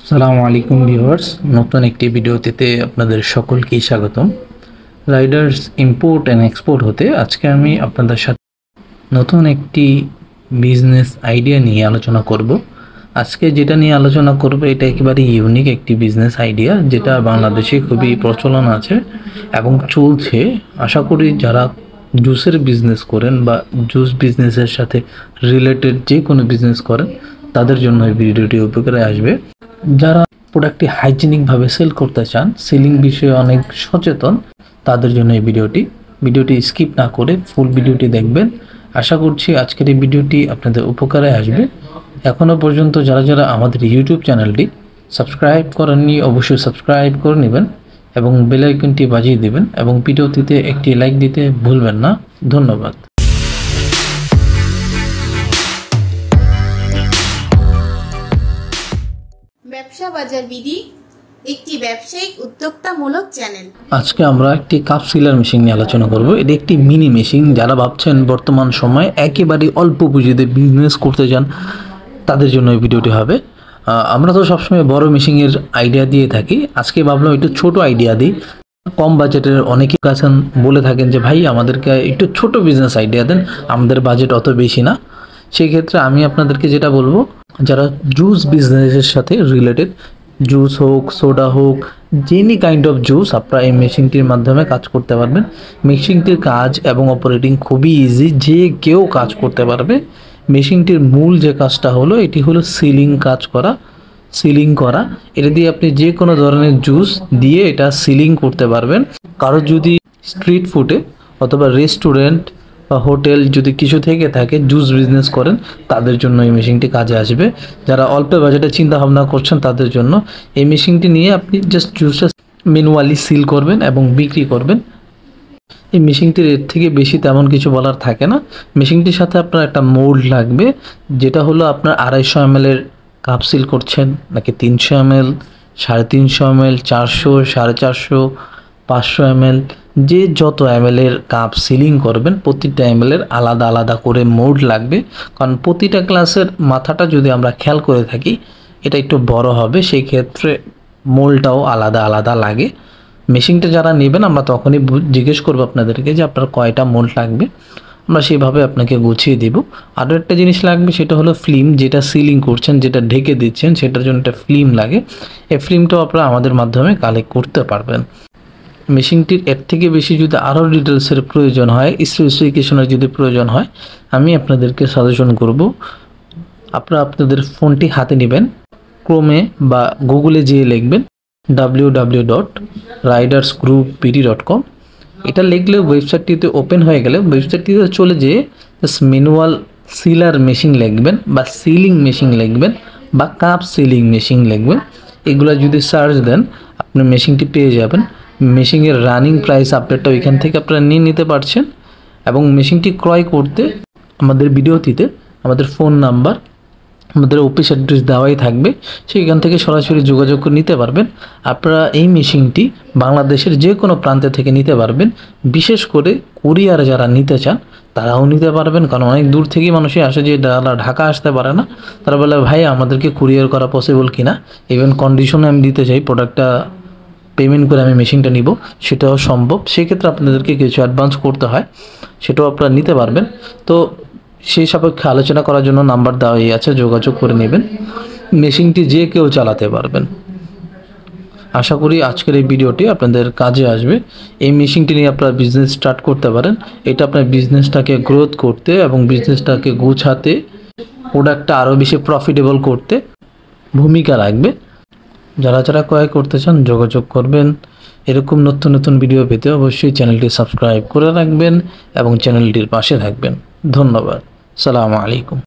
আসসালামু আলাইকুম ভিউয়ার্স, নতুন একটি ভিডিওতে আপনাদের সকলকে স্বাগতম। রাইডার্স ইম্পোর্ট অ্যান্ড এক্সপোর্ট হতে আজকে আমি আপনাদের সাথে নতুন একটি বিজনেস আইডিয়া নিয়ে আলোচনা করব। আজকে যেটা নিয়ে আলোচনা করব এটা একেবারে ইউনিক একটি বিজনেস আইডিয়া, যেটা বাংলাদেশে খুবই প্রচলন আছে এবং চলছে। আশা করি যারা জুসের বিজনেস করেন বা জুস বিজনেসের সাথে রিলেটেড যে কোনো বিজনেস করেন তাদের জন্য এই ভিডিওটি উপকারে আসবে। যারা প্রোডাক্টটি হাইজিনিকভাবে সেল করতে চান, সেলিং বিষয়ে অনেক সচেতন, তাদের জন্য এই ভিডিওটি স্কিপ না করে ফুল ভিডিওটি দেখবেন। আশা করছি আজকের এই ভিডিওটি আপনাদের উপকারে আসবে। এখনও পর্যন্ত যারা আমাদের ইউটিউব চ্যানেলটি সাবস্ক্রাইব করেননি অবশ্যই সাবস্ক্রাইব করে নেবেন এবং বেল আইকনটি বাজিয়ে দেবেন এবং ভিডিওটিতে একটি লাইক দিতে ভুলবেন না। ধন্যবাদ। ব্যবসা বাজার বিডি একটি ব্যবসায়িক উদ্যোক্তামূলক চ্যানেল। আজকে আমরা একটি কাপ সিলার মেশিন নিয়ে আলোচনা করব। এটি একটি মিনি মেশিন। যারা ভাবছেন বর্তমান সময়ে একেবারে অল্প পুঁজিতে বিজনেস করতে চান তাদের জন্য এই ভিডিওটি হবে। আমরা তো সবসময় বড় মেশিনের আইডিয়া দিয়ে থাকি, আজকে ভাবলাম একটু ছোট আইডিয়া দিই। কম বাজেটের অনেকেই আছেন বলে থাকেন যে ভাই আমাদেরকে একটু ছোট বিজনেস আইডিয়া দেন, আমাদের বাজেট অত বেশি না। সেই ক্ষেত্রে আমি আপনাদেরকে যেটা বলবো, যারা জুস বিজনেসের সাথে রিলেটেড, জুস হোক, সোডা হোক, যেনি কাইন্ড অফ জুস আপনারা এই মেশিনটির মাধ্যমে কাজ করতে পারবেন। মেশিনটির কাজ এবং অপারেটিং খুবই ইজি, যে কেউ কাজ করতে পারবে। মেশিনটির মূল যে কাজটা হলো এটি হলো সিলিং করা। এটা দিয়ে আপনি যে কোনো ধরনের জুস দিয়ে এটা সিলিং করতে পারবেন। কারো যদি স্ট্রিট ফুডে অথবা রেস্টুরেন্ট বা হোটেল যদি কিছু থেকে থাকে, জুস বিজনেস করেন, তাদের জন্য এই মেশিনটি কাজে আসবে। যারা অল্প বাজেটে চিন্তা ভাবনা করছেন তাদের জন্য এই মেশিনটি নিয়ে আপনি জাস্ট জুসটা ম্যানুয়ালি সিল করবেন এবং বিক্রি করবেন। এই মেশিনটির এর থেকে বেশি তেমন কিছু বলার থাকে না। মেশিনটির সাথে আপনার একটা মোল্ড লাগবে, যেটা হলো আপনার 250 ml এর কাপ সিল করছেন নাকি 300 ml, 350 ml, 400, 450, 500 ml, যে যত ml এর কাপ সিলিং করবেন প্রতিটা ml এর আলাদা আলাদা করে মোল্ড লাগবে। কারণ প্রতিটা গ্লাসের মাথাটা যদি আমরা খেয়াল করে থাকি এটা একটু বড় হবে, সেই ক্ষেত্রে মোল্ডটাও আলাদা আলাদা লাগে। মেশিনটা যারা নেবেন আমরা তখনই জিজ্ঞেস করবো আপনাদেরকে যে আপনার কয়টা মোল্ড লাগবে, আমরা সেইভাবে আপনাকে গুছিয়ে দেব। আরও একটা জিনিস লাগবে, সেটা হলো ফিল্ম। যেটা সিলিং করছেন, যেটা ঢেকে দিচ্ছেন, সেটার জন্য একটা ফিল্ম লাগে। এই ফিল্মটাও আপনারা আমাদের মাধ্যমে কালেক্ট করতে পারবেন। মেশিনটির এর থেকে বেশি যদি আরও ডিটেলসের প্রয়োজন হয়, স্পেসিফিকেশনের যদি প্রয়োজন হয়, আমি আপনাদেরকে সাজেশন করব আপনারা আপনাদের ফোনটি হাতে নেবেন, ক্রোমে বা গুগলে যেয়ে লিখবেন www.ridersgrouppt.com। এটা লিখলে ওয়েবসাইটটিতে ওপেন হয়ে গেলে ওয়েবসাইটটিতে চলে যেয়ে ম্যানুয়াল সিলার মেশিন লিখবেন বা সিলিং মেশিন লিখবেন বা কাপ সিলিং মেশিন লিখবেন। এগুলো যদি সার্চ দেন আপনি মেশিনটি পেয়ে যাবেন। মেশিনের রানিং প্রাইস আপডেটটা ওইখান থেকে আপনারা নিয়ে নিতে পারছেন এবং মেশিনটি ক্রয় করতে আমাদের ভিডিওটিতে আমাদের ফোন নাম্বার, আমাদের অফিস অ্যাড্রেস দেওয়াই থাকবে, সেইখান থেকে সরাসরি যোগাযোগ করে নিতে পারবেন। আপনারা এই মেশিনটি বাংলাদেশের যে কোনো প্রান্তে থেকে নিতে পারবেন। বিশেষ করে কুরিয়ার যারা নিতে চান তারাও নিতে পারবেন, কারণ অনেক দূর থেকেই মানুষই আসে যে ঢাকা আসতে পারে না, তারা বলে ভাই আমাদেরকে কুরিয়ার করা পসিবল কিনা, ইভেন কন্ডিশনে আমি দিতে চাই, প্রোডাক্টটা পেমেন্ট করে আমি মেশিনটা নিব, সেটাও সম্ভব। সেক্ষেত্রে আপনাদেরকে কিছু অ্যাডভান্স করতে হয়, সেটাও আপনারা নিতে পারবেন। তো সেই সাপেক্ষে আলোচনা করার জন্য নাম্বার দেওয়াই আছে, যোগাযোগ করে নেবেন। মেশিনটি যে কেউ চালাতে পারবেন। আশা করি আজকের এই ভিডিওটি আপনাদের কাজে আসবে। এই মেশিনটি নিয়ে আপনারা বিজনেস স্টার্ট করতে পারেন। এটা আপনার বিজনেসটাকে গ্রোথ করতে এবং বিজনেসটাকে গোছাতে, প্রোডাক্টটা আরও বেশি প্রফিটেবল করতে ভূমিকা রাখবে। যারা ক্রয় করতে চান যোগাযোগ করবেন। এরকম নতুন নতুন ভিডিও পেতে অবশ্যই চ্যানেলটি সাবস্ক্রাইব করে রাখবেন এবং চ্যানেলটির পাশে থাকবেন। ধন্যবাদ। আসসালামু আলাইকুম।